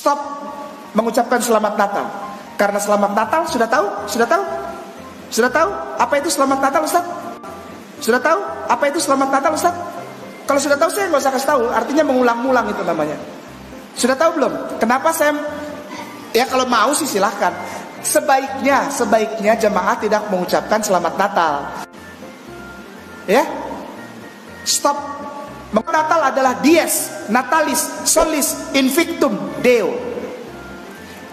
Stop mengucapkan selamat Natal. Karena selamat Natal sudah tahu? Sudah tahu? Sudah tahu apa itu selamat Natal, Ustaz? Sudah tahu apa itu selamat Natal, Ustaz? Kalau sudah tahu saya nggak usah kasih tahu, artinya mengulang-ulang itu namanya. Sudah tahu belum? Kenapa saya ya kalau mau sih silahkan. Sebaiknya jemaah tidak mengucapkan selamat Natal. Ya? Stop. Natal adalah dies natalis solis invictum deo.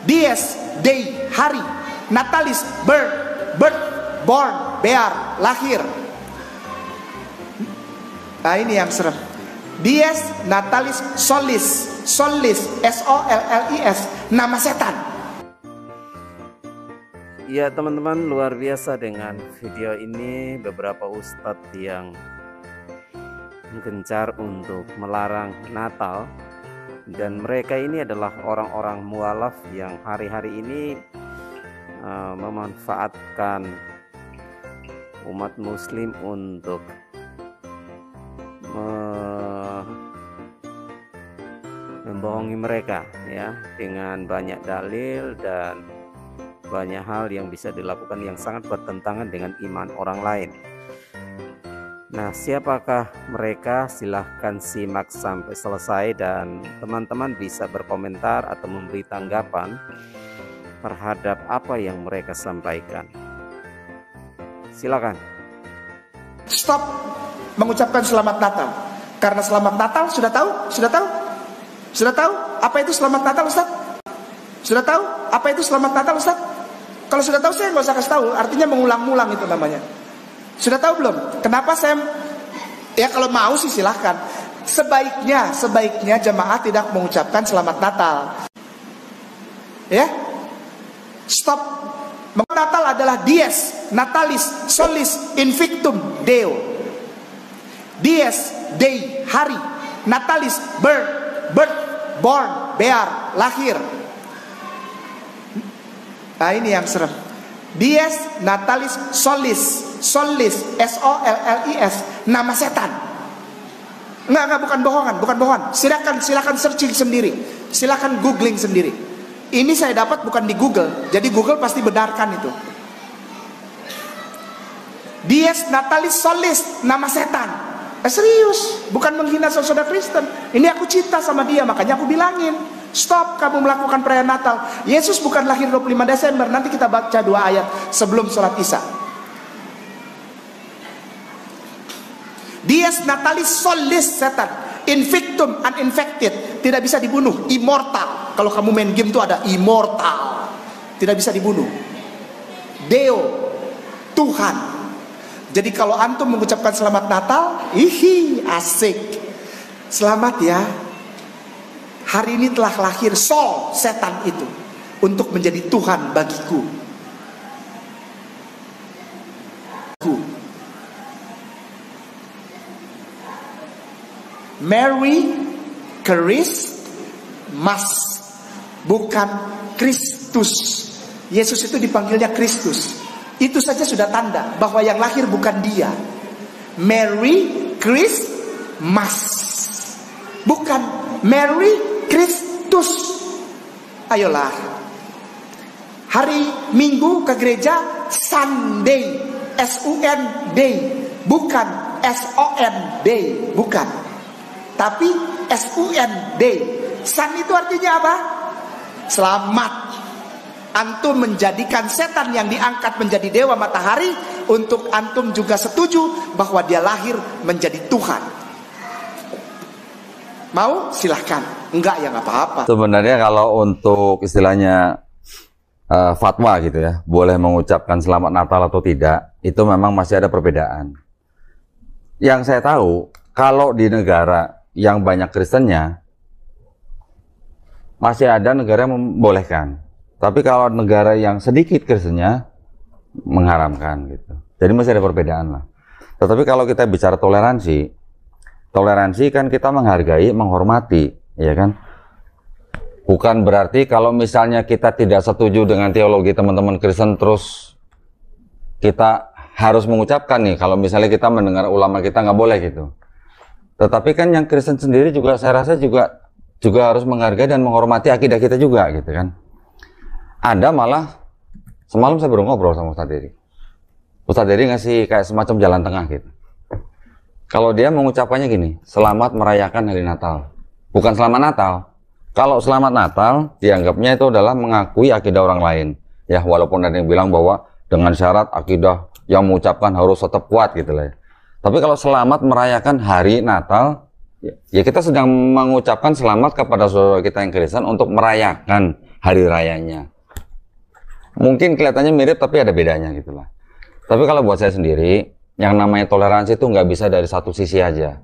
Dies day hari, natalis birth born bear lahir. Nah ini yang serem. Dies natalis solis SOLLIS nama setan. Ya teman-teman, luar biasa dengan video ini. Beberapa ustadz yang gencar untuk melarang Natal, dan mereka ini adalah orang-orang mualaf yang hari-hari ini memanfaatkan umat muslim untuk membohongi mereka ya, dengan banyak dalil dan banyak hal yang bisa dilakukan yang sangat bertentangan dengan iman orang lain. Nah, siapakah mereka? Silahkan simak sampai selesai dan teman-teman bisa berkomentar atau memberi tanggapan terhadap apa yang mereka sampaikan. Silakan. Stop mengucapkan selamat Natal. Karena selamat Natal sudah tahu? Sudah tahu? Sudah tahu apa itu selamat Natal, Ustaz? Sudah tahu apa itu selamat Natal, Ustaz? Kalau sudah tahu saya nggak usah kasih tahu, artinya mengulang-ulang itu namanya. Sudah tahu belum? Kenapa saya ya kalau mau sih silahkan. Sebaiknya jemaah tidak mengucapkan selamat Natal. Ya? Stop. Natal adalah dies natalis solis invictum deo. Dies day hari, natalis birth born bear lahir. Nah ini yang serem. Dies natalis solis SOLLIS nama setan. Enggak, bukan bohongan. Silakan searching sendiri. Silakan googling sendiri. Ini saya dapat bukan di Google. Jadi Google pasti benarkan itu. Dies natalis solis nama setan. Serius, bukan menghina saudara Kristen. Ini aku cinta sama dia, makanya aku bilangin, stop kamu melakukan perayaan Natal. Yesus bukan lahir 25 Desember. Nanti kita baca 2 ayat sebelum sholat Isya. Dies natalis solis setan, invictum uninfected, tidak bisa dibunuh, immortal. Kalau kamu main game tuh ada immortal, tidak bisa dibunuh. Deo, Tuhan. Jadi kalau antum mengucapkan selamat Natal, asik. Selamat ya. Hari ini telah lahir Sol, setan itu, untuk menjadi Tuhan bagiku. Mary Christmas, bukan Kristus. Yesus itu dipanggilnya Kristus. Itu saja sudah tanda bahwa yang lahir bukan dia. Mary Christmas, bukan Mary Kristus. Ayolah, hari Minggu ke gereja Sunday, SUN day, bukan SON day, bukan. Tapi SUN day. Sun itu artinya apa? Selamat. Antum menjadikan setan yang diangkat menjadi dewa matahari, untuk antum juga setuju bahwa dia lahir menjadi Tuhan. Mau? Silahkan. Enggak ya nggak apa-apa. Sebenarnya kalau untuk istilahnya fatwa gitu ya, boleh mengucapkan selamat Natal atau tidak, itu memang masih ada perbedaan. Yang saya tahu, kalau di negara yang banyak Kristennya, masih ada negara yang membolehkan. Tapi kalau negara yang sedikit Kristennya, mengharamkan gitu. Jadi masih ada perbedaan lah. Tetapi kalau kita bicara toleransi kan kita menghargai, menghormati, ya kan? Bukan berarti kalau misalnya kita tidak setuju dengan teologi teman-teman Kristen, terus kita harus mengucapkan nih, kalau misalnya kita mendengar ulama kita nggak boleh gitu. Tetapi kan yang Kristen sendiri juga saya rasa juga juga harus menghargai dan menghormati akidah kita juga gitu kan. Ada malah semalam saya baru ngobrol sama Ustadz Dery. Ustadz Dery ngasih kayak semacam jalan tengah gitu. Kalau dia mengucapkannya gini, selamat merayakan hari Natal. Bukan selamat Natal. Kalau selamat Natal, dianggapnya itu adalah mengakui akidah orang lain. Ya, walaupun ada yang bilang bahwa dengan syarat akidah yang mengucapkan harus tetap kuat gitu lah ya. Tapi kalau selamat merayakan hari Natal, ya kita sedang mengucapkan selamat kepada saudara kita yang Kristen untuk merayakan hari rayanya. Mungkin kelihatannya mirip tapi ada bedanya gitu lah. Tapi kalau buat saya sendiri, yang namanya toleransi itu nggak bisa dari satu sisi aja.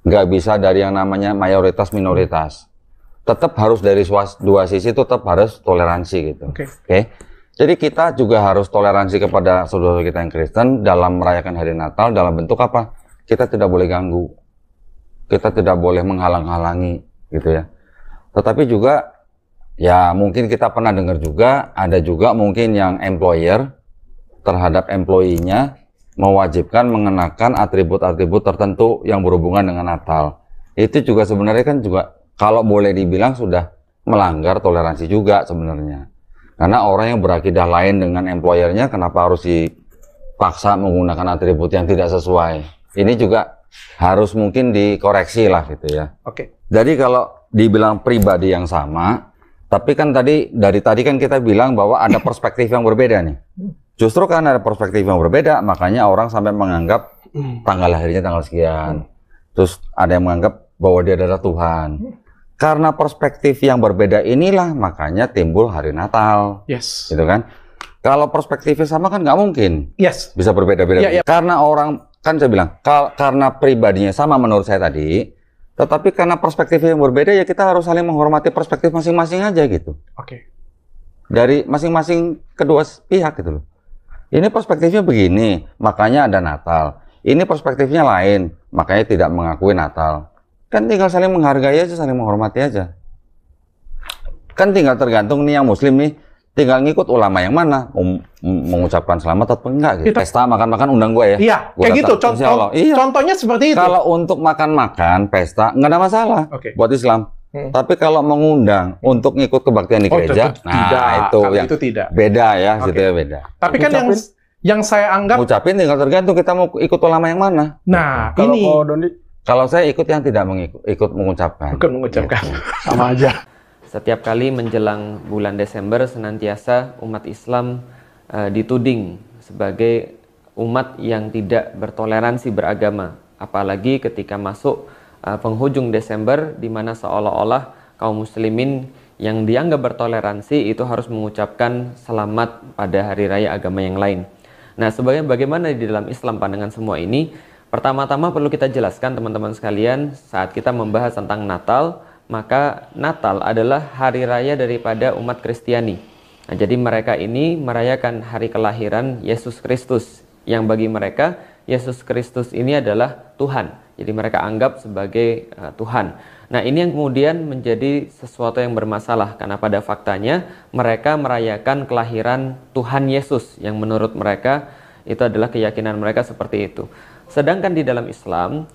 Nggak bisa dari yang namanya mayoritas minoritas. Tetap harus dari dua sisi, tetap harus toleransi gitu. Oke? Jadi kita juga harus toleransi kepada saudara kita yang Kristen dalam merayakan hari Natal dalam bentuk apa? Kita tidak boleh ganggu. Kita tidak boleh menghalang-halangi gitu ya. Tetapi juga ya mungkin kita pernah dengar juga, ada juga mungkin yang employer terhadap employee-nya mewajibkan mengenakan atribut-atribut tertentu yang berhubungan dengan Natal. Itu juga sebenarnya kan juga kalau boleh dibilang sudah melanggar toleransi juga sebenarnya. Karena orang yang berakidah lain dengan employer-nya kenapa harus dipaksa menggunakan atribut yang tidak sesuai. Ini juga harus mungkin dikoreksi lah gitu ya. Oke. Jadi kalau dibilang pribadi yang sama, tapi kan dari tadi kan kita bilang bahwa ada perspektif yang berbeda nih. Justru karena ada perspektif yang berbeda, makanya orang sampai menganggap tanggal lahirnya tanggal sekian. Terus ada yang menganggap bahwa dia adalah Tuhan. Karena perspektif yang berbeda inilah makanya timbul hari Natal. Yes. Gitu kan? Kalau perspektifnya sama kan nggak mungkin. Yes. Bisa berbeda-beda. Yeah, yeah. Karena orang, kan saya bilang, karena pribadinya sama menurut saya tadi, tetapi karena perspektif yang berbeda ya kita harus saling menghormati perspektif masing-masing aja gitu. Oke. Dari masing-masing kedua pihak gitu loh. Ini perspektifnya begini, makanya ada Natal. Ini perspektifnya lain, makanya tidak mengakui Natal. Kan tinggal saling menghargai aja, saling menghormati aja. Kan tinggal tergantung nih yang muslim nih, tinggal ngikut ulama yang mana, mengucapkan selamat atau enggak gitu. Pesta makan-makan undang gue ya. Iya, kayak gitu. Contohnya seperti itu. Kalau untuk makan-makan, pesta, nggak ada masalah buat Islam. Tapi kalau mengundang untuk ngikut kebaktian di gereja, nah itu yang itu tidak. Beda ya, gitu ya beda. Tapi kan yang saya anggap ngucapin tinggal tergantung kita mau ikut ulama yang mana. Nah, kalau saya ikut yang tidak ikut mengucapkan. Ikut mengucapkan. Sama aja. Setiap kali menjelang bulan Desember senantiasa umat Islam dituding sebagai umat yang tidak bertoleransi beragama. Apalagi ketika masuk penghujung Desember di mana seolah-olah kaum muslimin yang dianggap bertoleransi itu harus mengucapkan selamat pada hari raya agama yang lain. Nah, bagaimana di dalam Islam pandangan semua ini? Pertama-tama perlu kita jelaskan teman-teman sekalian, saat kita membahas tentang Natal, maka Natal adalah hari raya daripada umat Kristiani. Nah, jadi mereka ini merayakan hari kelahiran Yesus Kristus, yang bagi mereka Yesus Kristus ini adalah Tuhan. Jadi mereka anggap sebagai Tuhan. Nah, ini yang kemudian menjadi sesuatu yang bermasalah karena pada faktanya mereka merayakan kelahiran Tuhan Yesus yang menurut mereka itu adalah keyakinan mereka seperti itu. Sedangkan di dalam Islam,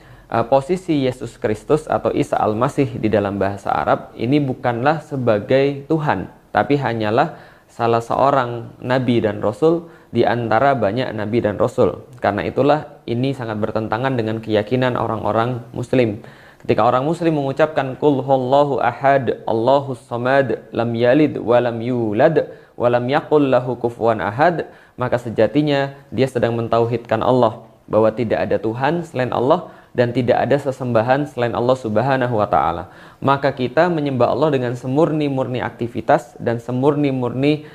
posisi Yesus Kristus atau Isa Al-Masih di dalam bahasa Arab ini bukanlah sebagai Tuhan, tapi hanyalah salah seorang nabi dan rasul di antara banyak nabi dan rasul. Karena itulah ini sangat bertentangan dengan keyakinan orang-orang muslim. Ketika orang muslim mengucapkan Qul huwallahu ahad, Allahus samad, lam yalid wa lam yulad wa lam yakul lahu kufuwan ahad, maka sejatinya dia sedang mentauhidkan Allah, bahwa tidak ada Tuhan selain Allah dan tidak ada sesembahan selain Allah Subhanahu wa taala. Maka kita menyembah Allah dengan semurni-murni aktivitas dan semurni-murni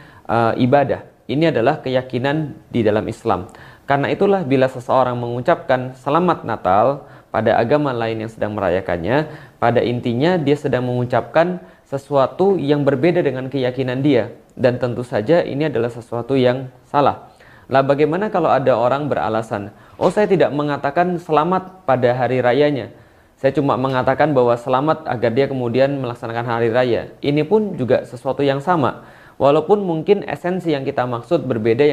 ibadah. Ini adalah keyakinan di dalam Islam. Karena itulah bila seseorang mengucapkan selamat Natal pada agama lain yang sedang merayakannya, pada intinya dia sedang mengucapkan sesuatu yang berbeda dengan keyakinan dia, dan tentu saja ini adalah sesuatu yang salah. Lah bagaimana kalau ada orang beralasan, oh saya tidak mengatakan selamat pada hari rayanya, saya cuma mengatakan bahwa selamat agar dia kemudian melaksanakan hari raya. Ini pun juga sesuatu yang sama, walaupun mungkin esensi yang kita maksud berbeda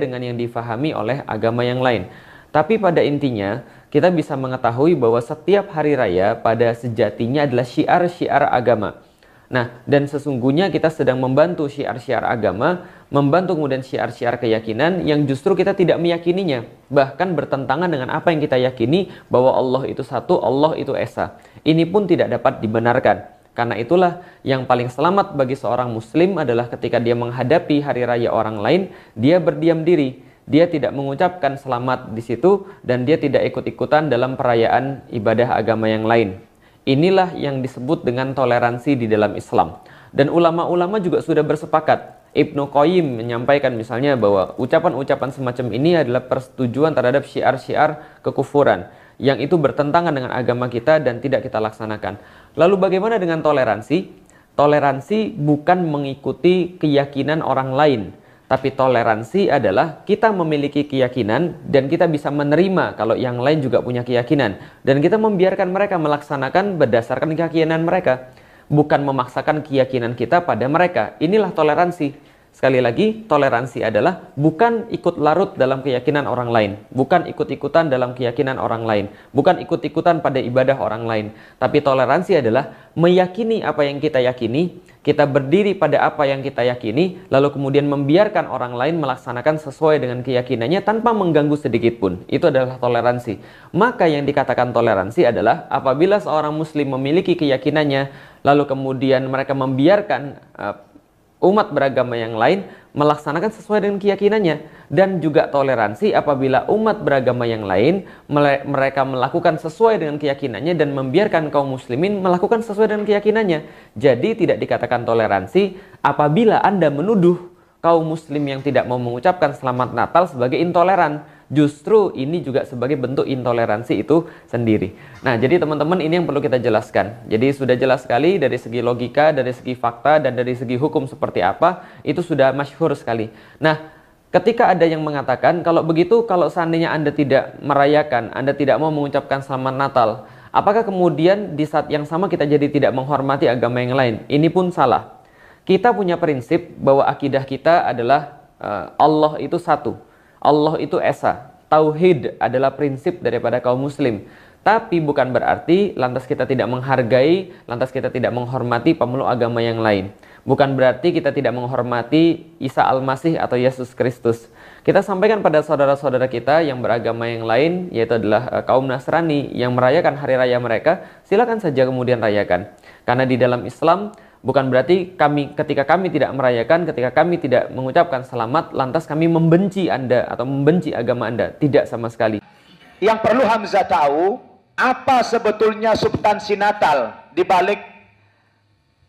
dengan yang difahami oleh agama yang lain. Tapi pada intinya, kita bisa mengetahui bahwa setiap hari raya pada sejatinya adalah syiar-syiar agama. Nah, dan sesungguhnya kita sedang membantu syiar-syiar agama, membantu kemudian syiar-syiar keyakinan yang justru kita tidak meyakininya, bahkan bertentangan dengan apa yang kita yakini, bahwa Allah itu satu, Allah itu esa. Ini pun tidak dapat dibenarkan. Karena itulah yang paling selamat bagi seorang muslim adalah ketika dia menghadapi hari raya orang lain, dia berdiam diri. Dia tidak mengucapkan selamat di situ dan dia tidak ikut-ikutan dalam perayaan ibadah agama yang lain. Inilah yang disebut dengan toleransi di dalam Islam. Dan ulama-ulama juga sudah bersepakat. Ibnu Qayyim menyampaikan misalnya bahwa ucapan-ucapan semacam ini adalah persetujuan terhadap syiar-syiar kekufuran yang itu bertentangan dengan agama kita dan tidak kita laksanakan. Lalu bagaimana dengan toleransi? Toleransi bukan mengikuti keyakinan orang lain. Tapi toleransi adalah kita memiliki keyakinan dan kita bisa menerima kalau yang lain juga punya keyakinan. Dan kita membiarkan mereka melaksanakan berdasarkan keyakinan mereka. Bukan memaksakan keyakinan kita pada mereka. Inilah toleransi. Sekali lagi, toleransi adalah bukan ikut larut dalam keyakinan orang lain. Bukan ikut-ikutan dalam keyakinan orang lain. Bukan ikut-ikutan pada ibadah orang lain. Tapi toleransi adalah meyakini apa yang kita yakini. Kita berdiri pada apa yang kita yakini, lalu kemudian membiarkan orang lain melaksanakan sesuai dengan keyakinannya tanpa mengganggu sedikit pun. Itu adalah toleransi. Maka yang dikatakan toleransi adalah apabila seorang muslim memiliki keyakinannya, lalu kemudian mereka membiarkan umat beragama yang lain melaksanakan sesuai dengan keyakinannya. Dan juga toleransi apabila umat beragama yang lain mereka melakukan sesuai dengan keyakinannya dan membiarkan kaum muslimin melakukan sesuai dengan keyakinannya. Jadi tidak dikatakan toleransi apabila Anda menuduh kaum muslim yang tidak mau mengucapkan selamat Natal sebagai intoleran. Justru ini juga sebagai bentuk intoleransi itu sendiri. Nah, jadi teman-teman ini yang perlu kita jelaskan. Jadi sudah jelas sekali dari segi logika, dari segi fakta, dan dari segi hukum seperti apa, itu sudah masyhur sekali. Nah, ketika ada yang mengatakan, kalau begitu, kalau seandainya Anda tidak merayakan, Anda tidak mau mengucapkan selamat Natal, apakah kemudian di saat yang sama kita jadi tidak menghormati agama yang lain? Ini pun salah. Kita punya prinsip bahwa akidah kita adalah Allah itu satu. Allah itu esa. Tauhid adalah prinsip daripada kaum muslim. Tapi bukan berarti lantas kita tidak menghargai, lantas kita tidak menghormati pemeluk agama yang lain. Bukan berarti kita tidak menghormati Isa Al-Masih atau Yesus Kristus. Kita sampaikan pada saudara-saudara kita yang beragama yang lain, yaitu adalah kaum Nasrani yang merayakan hari raya mereka, silakan saja kemudian rayakan. Karena di dalam Islam, bukan berarti ketika kami tidak merayakan, ketika kami tidak mengucapkan selamat, lantas kami membenci Anda atau membenci agama Anda. Tidak sama sekali. Yang perlu Hamzah tahu, apa sebetulnya substansi Natal di balik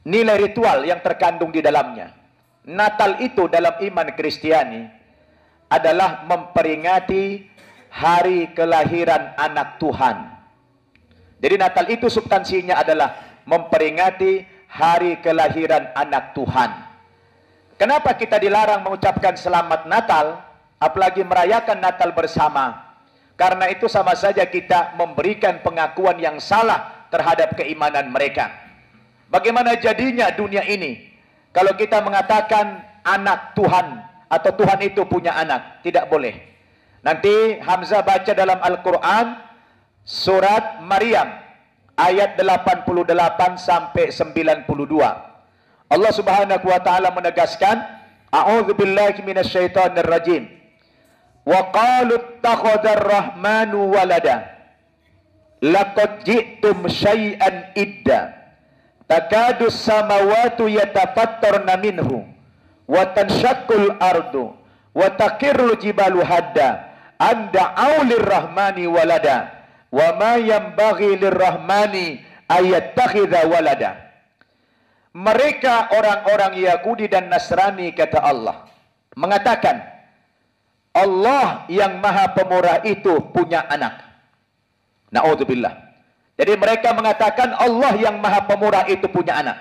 nilai ritual yang terkandung di dalamnya. Natal itu dalam iman Kristiani adalah memperingati hari kelahiran anak Tuhan. Jadi Natal itu substansinya adalah memperingati hari kelahiran anak Tuhan. Kenapa kita dilarang mengucapkan selamat Natal, apalagi merayakan Natal bersama? Karena itu sama saja kita memberikan pengakuan yang salah terhadap keimanan mereka. Bagaimana jadinya dunia ini kalau kita mengatakan anak Tuhan atau Tuhan itu punya anak? Tidak boleh. Nanti Hamzah baca dalam Al-Quran surat Maryam ayat 88 sampai 92. Allah Subhanahu wa taala menegaskan, a'udzubillahi minasyaitonir rajim. Wa qalu ittakhadhar rahmanu walada. Laqad ji'tum syai'an idda. Takadu samawati yatafattarna minhu wa tanshaqqul ardu wa taqirru jibalu hadda an da'u lirrahmani walada. Wa ma yanbaghi lirrahmani ayattakhidha walada. Mereka orang-orang Yahudi dan Nasrani, kata Allah, mengatakan Allah yang Maha Pemurah itu punya anak. Na'udzubillah. Jadi mereka mengatakan Allah yang Maha Pemurah itu punya anak.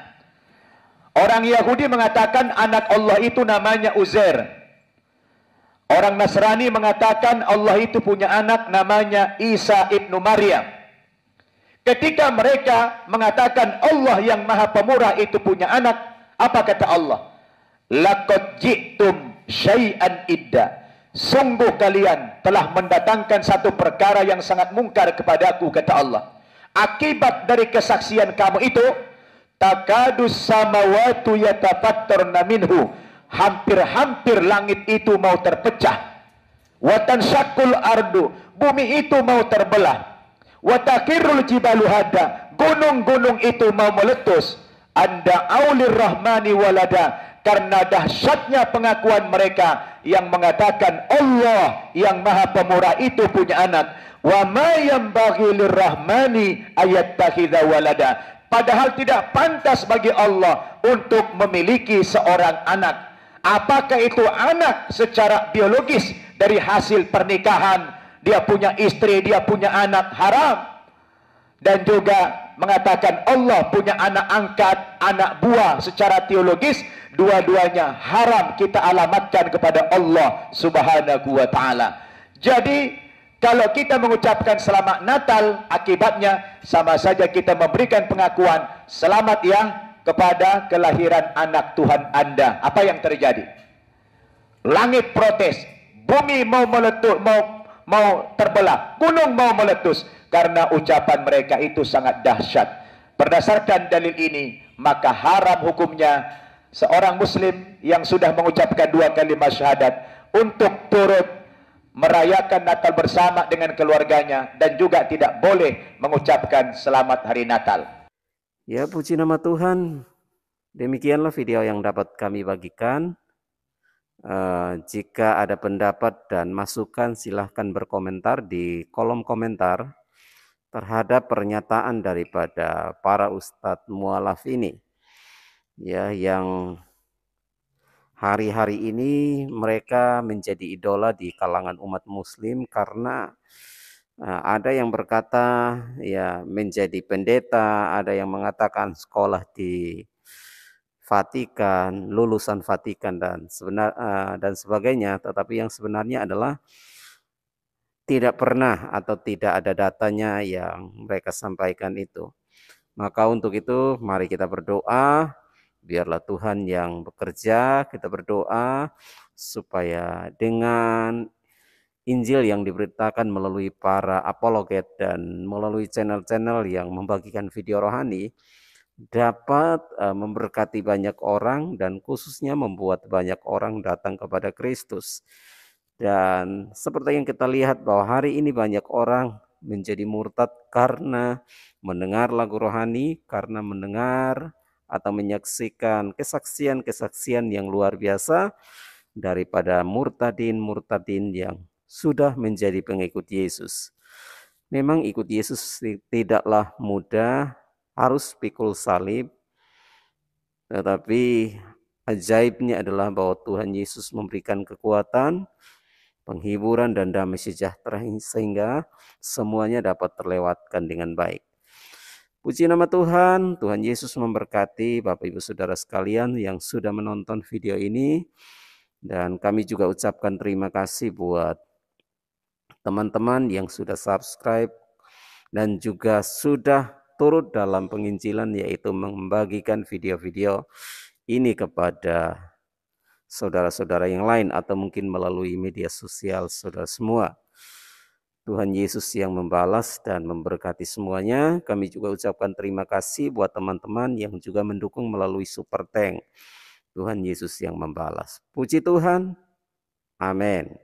Orang Yahudi mengatakan anak Allah itu namanya Uzair. Orang Nasrani mengatakan Allah itu punya anak namanya Isa ibnu Maryam. Ketika mereka mengatakan Allah yang Maha Pemurah itu punya anak, apa kata Allah? Laqad ji'tum syai'an idda. sungguh kalian telah mendatangkan satu perkara yang sangat mungkar kepadaku, kata Allah. Akibat dari kesaksian kamu itu, takadus samawatu yatafattarna minhu, hampir-hampir langit itu mau terpecah. Wa tanshaqqul ardu, bumi itu mau terbelah. Wa takirrul jibalu hadda, gunung-gunung itu mau meletus. Anda aulir rahmani walada, karena dahsyatnya pengakuan mereka yang mengatakan Allah yang maha pemurah itu punya anak. Wa ma yanbaghi lirrahmani ayattakhidha walada, padahal tidak pantas bagi Allah untuk memiliki seorang anak. Apakah itu anak secara biologis dari hasil pernikahan, dia punya istri, dia punya anak, haram. Dan juga mengatakan Allah punya anak angkat, anak buah secara teologis, dua-duanya haram kita alamatkan kepada Allah Subhanahu wa taala. Jadi kalau kita mengucapkan selamat Natal, akibatnya sama saja kita memberikan pengakuan selamat ya kepada kelahiran anak Tuhan Anda. Apa yang terjadi? Langit protes, bumi mau meletus, mau terbelah, gunung mau meletus, karena ucapan mereka itu sangat dahsyat. Berdasarkan dalil ini, maka haram hukumnya seorang muslim yang sudah mengucapkan 2 kalimat syahadat untuk turut merayakan Natal bersama dengan keluarganya, dan juga tidak boleh mengucapkan selamat hari Natal. Ya, puji nama Tuhan. Demikianlah video yang dapat kami bagikan. Jika ada pendapat dan masukan, silahkan berkomentar di kolom komentar terhadap pernyataan daripada para ustadz mualaf ini, ya, yang hari-hari ini mereka menjadi idola di kalangan umat muslim karena ada yang berkata ya menjadi pendeta, ada yang mengatakan sekolah di Vatikan, lulusan Vatikan dan sebagainya, tetapi yang sebenarnya adalah tidak pernah atau tidak ada datanya yang mereka sampaikan itu. Maka untuk itu mari kita berdoa, biarlah Tuhan yang bekerja. Kita berdoa supaya dengan Injil yang diberitakan melalui para apologet dan melalui channel-channel yang membagikan video rohani dapat memberkati banyak orang dan khususnya membuat banyak orang datang kepada Kristus. Dan seperti yang kita lihat bahwa hari ini banyak orang menjadi murtad karena mendengar lagu rohani, karena mendengar atau menyaksikan kesaksian-kesaksian yang luar biasa daripada murtadin yang sudah menjadi pengikut Yesus. Memang ikut Yesus tidaklah mudah, harus pikul salib, tetapi ajaibnya adalah bahwa Tuhan Yesus memberikan kekuatan, penghiburan dan damai sejahtera sehingga semuanya dapat terlewatkan dengan baik. Puji nama Tuhan. Tuhan Yesus memberkati Bapak Ibu Saudara sekalian yang sudah menonton video ini, dan kami juga ucapkan terima kasih buat teman-teman yang sudah subscribe dan juga sudah turut dalam penginjilan, yaitu membagikan video-video ini kepada saudara-saudara yang lain atau mungkin melalui media sosial saudara semua. Tuhan Yesus yang membalas dan memberkati semuanya. Kami juga ucapkan terima kasih buat teman-teman yang juga mendukung melalui Super Thank. Tuhan Yesus yang membalas. Puji Tuhan. Amin.